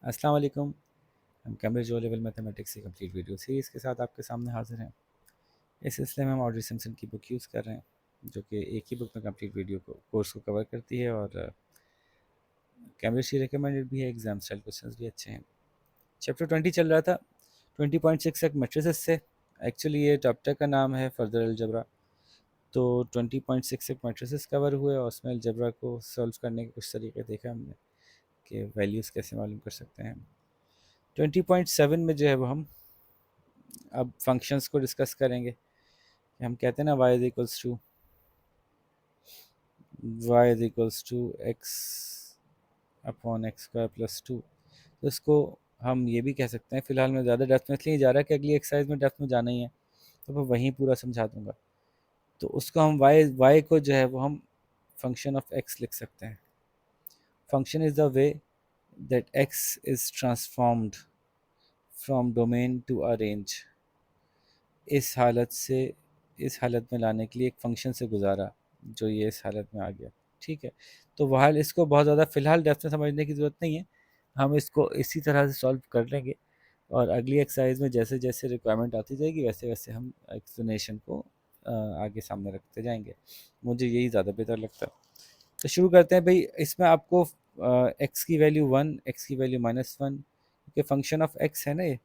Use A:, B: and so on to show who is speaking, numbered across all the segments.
A: अस्सलाम वालेकुम। हम कैम्ब्रिज ओ लेवल मैथमेटिक्स की कंप्लीट वीडियो सीरीज़ के साथ आपके सामने हाजिर हैं। इस सिलसिले में हम ऑड्री सिम्पसन की बुक यूज़ कर रहे हैं, जो कि एक ही बुक में कंप्लीट वीडियो को कोर्स को कवर करती है और कैम्ब्रिज की रिकमेंडेड भी है। एग्जाम स्टाइल क्वेश्चंस भी अच्छे हैं। चैप्टर 20 चल रहा था। 20.6 एक मैट्रिसेस से। एक्चुअली ये चैप्टर का नाम है फर्दर अलजबरा। तो 20.6 एक मैट्रिसेस कवर हुए और उसमें अलजबरा को सॉल्व करने के कुछ तरीके देखा हमने कि वैल्यूज़ कैसे मालूम कर सकते हैं। 20.7 में जो है वो हम अब फंक्शंस को डिस्कस करेंगे। हम कहते हैं ना y is equals to x upon x square plus two. तो इसको हम ये भी कह सकते हैं, फिलहाल मैं ज़्यादा डेप्थ में इसलिए जा रहा है कि अगली एक्सरसाइज में डेप्थ में जाना ही है, तो मैं वहीं पूरा समझा दूंगा। तो उसको हम y को जो है वो हम फंक्शन ऑफ x लिख सकते हैं। Function is the way that x is transformed from domain to a range. इस हालत से इस हालत में लाने के लिए एक फ़ंक्शन से गुजारा जो ये इस हालत में आ गया। ठीक है, तो वहाँ इसको बहुत ज़्यादा फ़िलहाल डेप्थ में समझने की ज़रूरत नहीं है। हम इसको इसी तरह से सॉल्व कर लेंगे और अगली एक्सरसाइज में जैसे जैसे रिक्वायरमेंट आती जाएगी वैसे वैसे हम एक्सप्लेनेशन को आगे सामने रखते जाएंगे। मुझे यही ज़्यादा बेहतर लगता है। तो शुरू करते हैं भाई। इसमें आपको एक्स की वैल्यू वन, एक्स की वैल्यू -1, क्योंकि फंक्शन ऑफ एक्स है ना ये,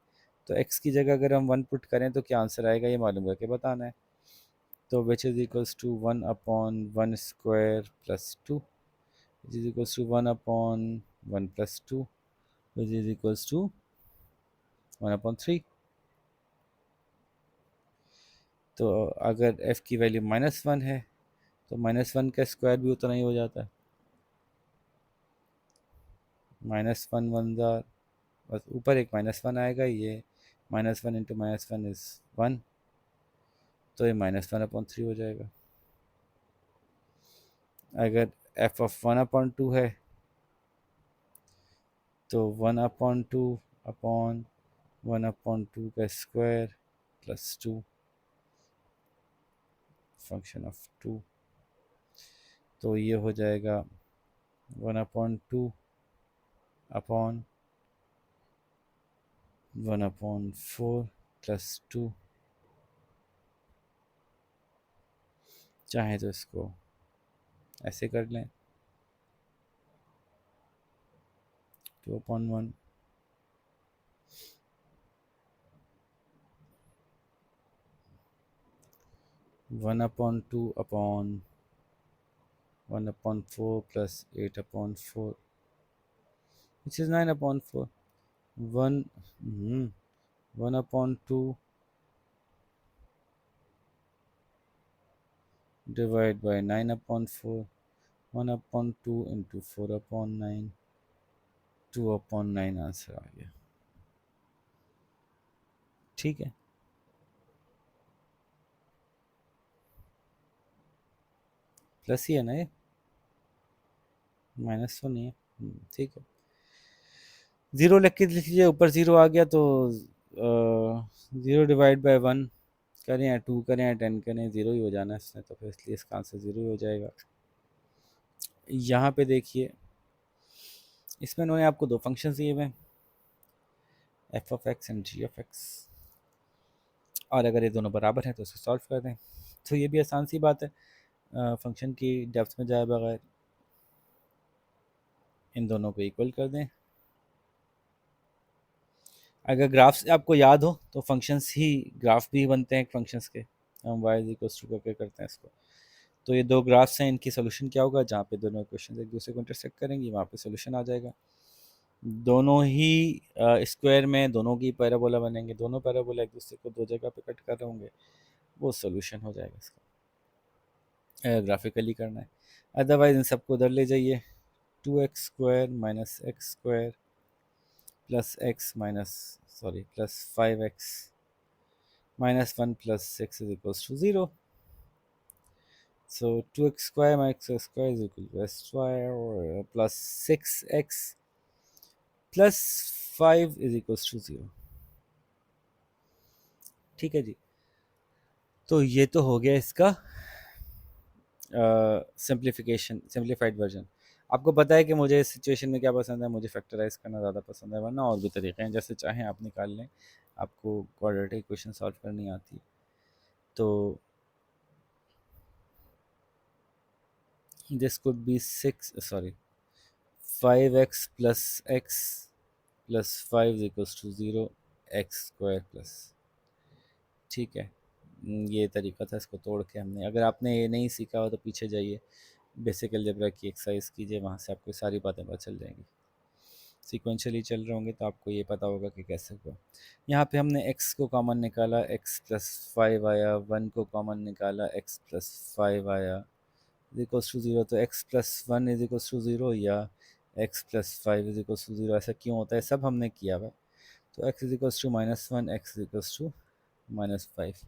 A: तो एक्स की जगह अगर हम वन पुट करें तो क्या आंसर आएगा ये मालूम करके बताना है। तो which is equals to 1/1 square plus two, which is equals to 1/1 plus two, which is equals to 1/3। तो अगर f की वैल्यू -1 है तो -1 का स्क्वायर भी उतना ही हो जाता है। -1 वन ज़ार, बस ऊपर एक -1 आएगा, ये -1 इंटू -1 इज़ 1, तो ये -1/3 हो जाएगा। अगर f ऑफ 1/2 है तो 1/2 अपॉन 1/2 का square plus two, function of two, तो ये हो जाएगा 1/2 अपॉन 1/4 प्लस टू। चाहे तो इसको ऐसे कर लें, 2/1, 1/2 upon 1/4 plus 8/4, which is 9/4। 1 1/2 divide by 9/4, 1/2 into 4/9, 2/9 answer आ गया। ठीक है, प्लस ही है ना ये, माइनस तो नहीं है। ठीक है, ज़ीरो लिख के लिख लीजिए, ऊपर ज़ीरो आ गया तो ज़ीरो डिवाइड बाय 1 करें या 2 करें या 10 करें, ज़ीरो ही हो जाना है इसने, तो फिर इसलिए इसका आंसर ज़ीरो ही हो जाएगा। यहाँ पे देखिए, इसमें उन्होंने आपको दो फंक्शंस दिए हुए हैं, F of x and G of x, और अगर ये दोनों बराबर हैं तो इसे सॉल्व कर दें। तो ये भी आसान सी बात है, फंक्शन की डेप्थ में जाए बगैर इन दोनों को इक्वल कर दें। अगर ग्राफ्स आपको याद हो तो फंक्शंस ही ग्राफ भी बनते हैं फंक्शंस के, हम वाई इज इक्वल टू करके करते हैं इसको। तो ये दो ग्राफ्स हैं, इनकी सोल्यूशन क्या होगा, जहाँ पे दोनों इक्वेशन एक दूसरे को इंटरसेक्ट करेंगी वहाँ पे सोल्यूशन आ जाएगा। दोनों ही स्क्वायर में दोनों की पैराबोला बनेंगे, दोनों पैराबोला एक दूसरे को दो जगह पे कट कर रहे होंगे, वो सोल्यूशन हो जाएगा इसका, ग्राफिकली करना है। अदरवाइज इन सबको उधर ले जाइए, 2x² minus x square plus x minus sorry plus 5x minus 1 plus 6 is equals to 0. So 2x square minus x square is equal to s square plus 6x plus 5 is equals to 0. ठीक है जी, तो ये तो हो गया इसका simplified version. आपको पता है कि मुझे इस सिचुएशन में क्या पसंद है, मुझे फैक्टराइज करना ज़्यादा पसंद है, वरना और भी तरीके हैं, जैसे चाहें आप निकाल लें। आपको क्वाड्रेटिक इक्वेशन सॉल्व करनी आती है तो this could be 5x plus x plus 5 equals to 0 x square plus, ठीक है। ये तरीका था, इसको तोड़ के हमने, अगर आपने ये नहीं सीखा हो तो पीछे जाइए, बेसिक अलजेब्रा की एक्सरसाइज कीजिए, वहाँ से आपको सारी बातें पता चल जाएंगी। सीक्वेंशियली चल रहे होंगे तो आपको ये पता होगा कि कैसे हुआ। यहाँ पे हमने x को कॉमन निकाला, x प्लस 5 आया, 1 को कॉमन निकाला, x प्लस 5 आया, इज इक्वल्स टू 0। तो x plus 1 is equals to 0 या x plus 5 is equals to 0, ऐसा क्यों होता है, सब हमने किया हुआ। तो x is equals to -1, x is equals to -5।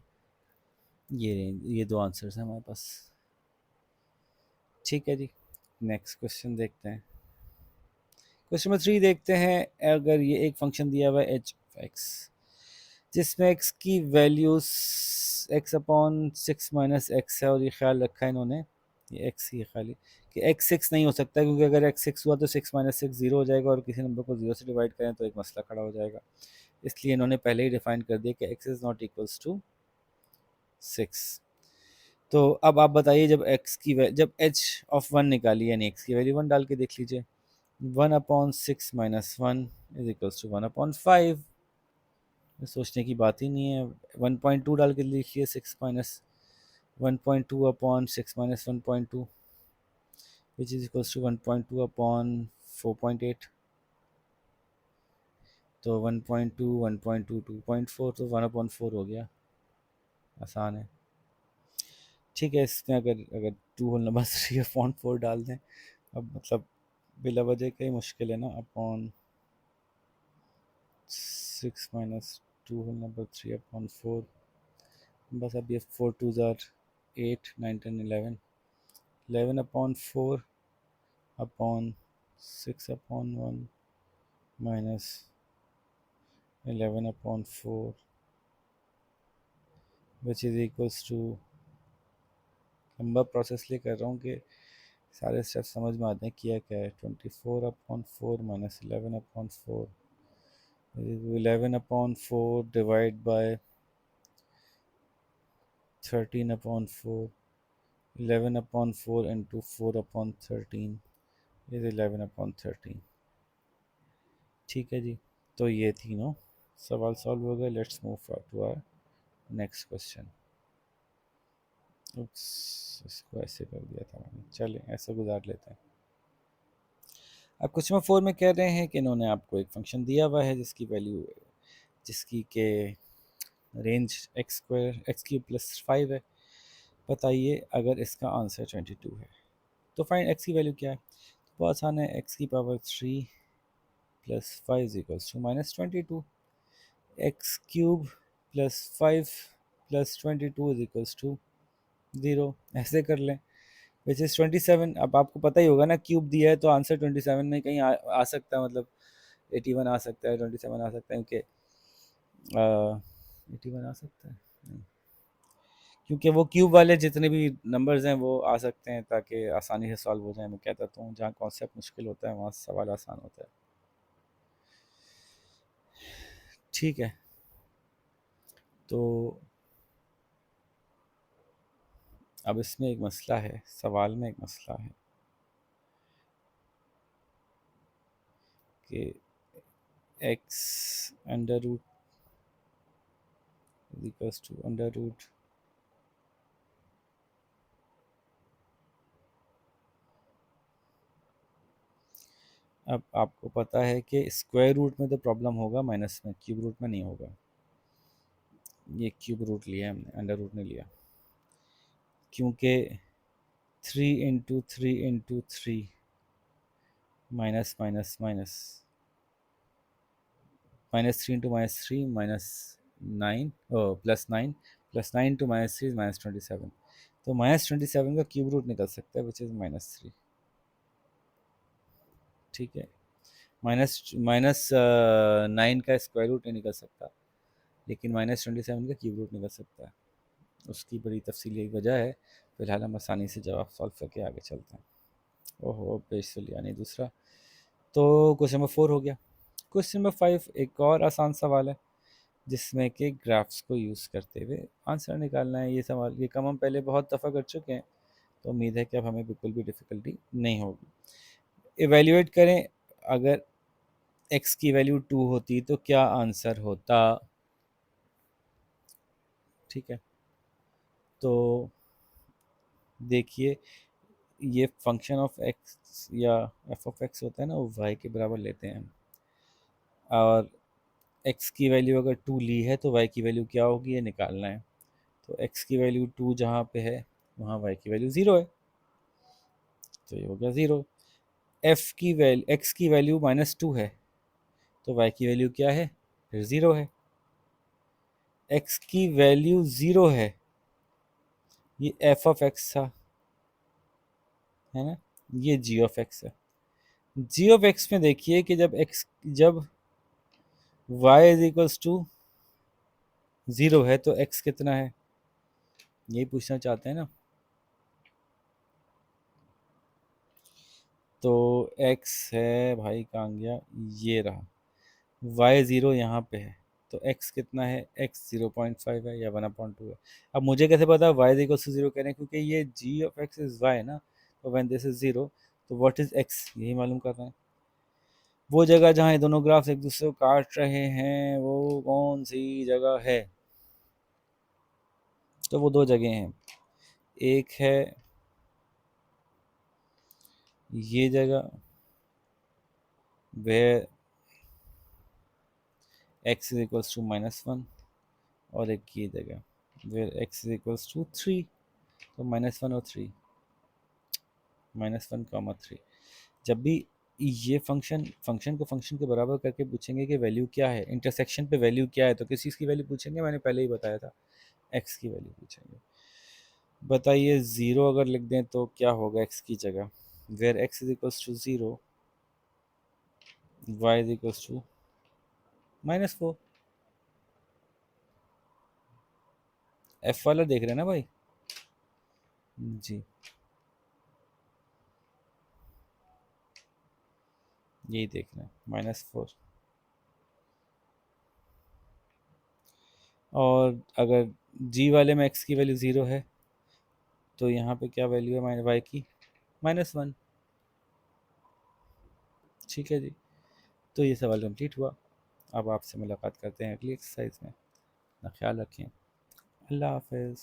A: ये दो आंसर्स हैं हमारे पास, ठीक है जी। नेक्स्ट क्वेश्चन देखते हैं। क्वेश्चन नंबर 3 देखते हैं। अगर ये एक फंक्शन दिया हुआ है एच ऑफ एक्स, जिसमें एक्स की values x upon 6 minus x है, और ये ख्याल रखा है इन्होंने, ये एक्स ही है खाली, कि एक्स 6 नहीं हो सकता, क्योंकि अगर एक्स 6 हुआ तो 6 माइनस 6 0 हो जाएगा, और किसी नंबर को 0 से डिवाइड करें तो एक मसला खड़ा हो जाएगा। इसलिए इन्होंने पहले ही डिफाइन कर दिया कि x is not equals to 6। तो अब आप बताइए, जब एच ऑफ 1 निकाली, यानी एक्स की वैल्यू 1 डाल के देख लीजिए। 1/6 माइनस 1 इज इक्वल्स टू 1/5। सोचने की बात ही नहीं है। 1.2 डाल के लिखिए, 6 minus 1.2 upon 6 minus 1.2 which is equals to 1.2 upon 4.8। तो 1.2 1.2 2.4, तो 1/4 हो गया, आसान है। ठीक है, इसमें अगर अगर 2 होल नंबर 3/4 डाल दें, अब मतलब बिला वजह का ही मुश्किल है ना। अपॉन 6 माइनस 2 होल नंबर 3/4, बस अब ये 4 टू ज़ार 8 9 10 11 11/4 upon 6/1 minus 11/4 which is equals to, लंबा प्रोसेस लिए कर रहा हूँ कि सारे स्टेप समझ में आते हैं किया क्या है। 24/4 minus 11/4 11/4 divide by 13/4, 11/4 into 4/13 is 11/13। ठीक है जी, तो ये तीनों सवाल सॉल्व हो गए। Let's move to our next question. इसको ऐसे कर दिया था मैंने, चलें ऐसे गुजार लेते हैं। अब क्वेश्चन नंबर 4 में कह रहे हैं कि इन्होंने आपको एक फंक्शन दिया हुआ है जिसकी वैल्यू, जिसकी के रेंज x3 + 5 है। बताइए अगर इसका आंसर 22 है तो फाइंड x की वैल्यू क्या है। बहुत आसान है, x³ + 5 = -22, x³ + 5 + 22 = 0, ऐसे कर लें, विच इज़ 27। अब आपको पता ही होगा ना, क्यूब दिया है तो आंसर 27 में कहीं आ सकता है, मतलब 81 आ सकता है, 27 आ सकता है, क्योंकि 81 आ सकता है नहीं, क्योंकि वो क्यूब वाले जितने भी नंबर्स हैं वो आ सकते हैं, ताकि आसानी से सॉल्व हो जाए। मैं कहता हूँ जहाँ कॉन्सेप्ट मुश्किल होता है वहाँ सवाल आसान होता है। ठीक है, तो अब इसमें एक मसला है, सवाल में एक मसला है कि x under root equals to under root अब आपको पता है कि स्क्वायर रूट में तो प्रॉब्लम होगा, माइनस में, क्यूब रूट में नहीं होगा। ये क्यूब रूट लिया हमने, अंडर रूट नहीं लिया, क्योंकि 3 × 3 × 3 माइनस माइनस माइनस -3 × -3 -9 +9 +9 × -3 -27। तो -27 का क्यूब रूट निकल सकता है, विच इज़ -3। ठीक है, माइनस माइनस 9 का स्क्वायर रूट नहीं निकल सकता, लेकिन -27 का क्यूब रूट निकल सकता है। उसकी बड़ी तफसीली वजह है, फिलहाल हम आसानी से जवाब सॉल्व करके आगे चलते हैं। ओहो बेसिल यानी दूसरा। तो क्वेश्चन नंबर 4 हो गया। क्वेश्चन नंबर 5 एक और आसान सवाल है, जिसमें कि ग्राफ्स को यूज़ करते हुए आंसर निकालना है। ये सवाल, ये काम हम पहले बहुत दफ़ा कर चुके हैं, तो उम्मीद है कि अब हमें बिल्कुल भी डिफ़िकल्टी नहीं होगी। इवेल्युएट करें, अगर x की वैल्यू 2 होती तो क्या आंसर होता। ठीक है, तो देखिए, ये फंक्शन ऑफ x या f ऑफ x होता है ना, वो y के बराबर लेते हैं हम। और x की वैल्यू अगर 2 ली है तो y की वैल्यू क्या होगी, ये निकालना है। तो x की वैल्यू 2 जहाँ पे है, वहाँ y की वैल्यू 0 है, तो ये हो गया 0। f की वैल्यू, x की वैल्यू -2 है, तो y की वैल्यू क्या है, फिर 0 है। x की वैल्यू 0 है, ये f ऑफ x था, है ना, ये g ऑफ x है। g ऑफ x में देखिए कि जब y इज इक्वल्स टू 0 है तो x कितना है, यही पूछना चाहते हैं ना। तो x है भाई, कहाँ गया, ये रहा, y 0 यहाँ पे है, तो x कितना है, x 0.5 है या 1/2 है। अब मुझे कैसे पता y इज इक्वल्स टू 0 कह रहे हैं, क्योंकि ये g of x is y ना, तो व्हेन दिस इज 0, तो व्हाट इज x, यही मालूम कर रहे हैं। वो जगह जहाँ ये दोनों ग्राफ्स एक दूसरे को काट रहे हैं, वो कौन सी जगह है, तो वो दो जगह हैं। एक है ये जगह, वे x इज इक्वल्स टू -1, और एक ये जगह वे x इज इक्वल्स टू 3, तो -1 और 3, -1, 3। जब भी ये फंक्शन को फंक्शन के बराबर करके पूछेंगे कि वैल्यू क्या है, इंटरसेक्शन पे वैल्यू क्या है, तो किस चीज़ की वैल्यू पूछेंगे, मैंने पहले ही बताया था, x की वैल्यू पूछेंगे। बताइए 0 अगर लिख दें तो क्या होगा x की जगह, where x is equals to 0, y is equals to -4। f वाला देख रहे हैं ना भाई, जी यही देखना है, -4। और अगर g वाले में x की वैल्यू 0 है, तो यहाँ पे क्या वैल्यू है माइनस y की, -1। ठीक है जी, तो ये सवाल कंप्लीट हुआ। अब आपसे मुलाकात करते हैं अगली एक्सरसाइज में। अपना ख्याल रखें। अल्लाह हाफ़िज़।